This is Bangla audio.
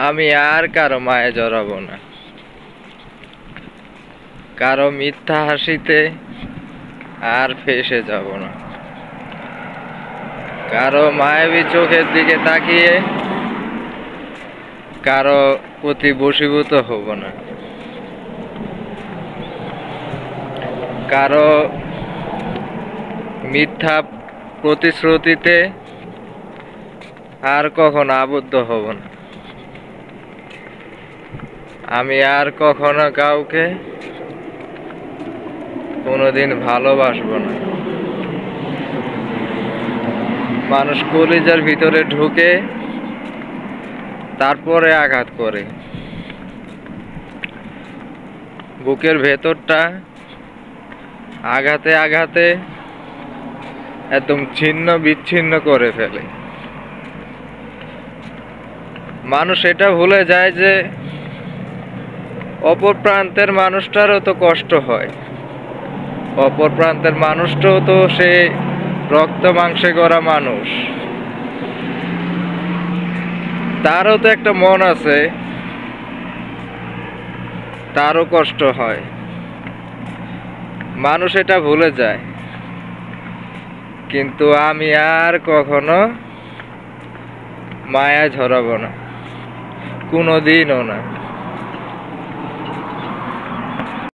আমি আর কারো মায়ে জড়াবো না, কারো মিথ্যা হাসিতে আর ফেঁসে যাব না, কারো মায়াবী চোখের দিকে তাকিয়ে কারো প্রতি বশীভূত হব না, কারো মিথ্যা প্রতিশ্রুতিতে আর কখনো আবদ্ধ হব না। আমি আর কখনো কাউকে কোনোদিন ভালোবাসবো না। মানুষ কলিজার ভিতরে ঢুকে তারপরে আঘাত করে, বুকের ভেতরটা আঘাতে আঘাতে একদম ছিন্ন বিচ্ছিন্ন করে ফেলে। মানুষ এটা ভুলে যায় যে অপর প্রান্তের মানুষটারও তো কষ্ট হয়, অপর প্রান্তের মানুষটাও তো সে রক্ত মাংসে গড়া মানুষ, তারও তো একটা মন আছে, তারও কষ্ট হয়। মানুষ এটা ভুলে যায়, কিন্তু আমি আর কখনো মায়া ঝরাবো না, কোনোদিনও না।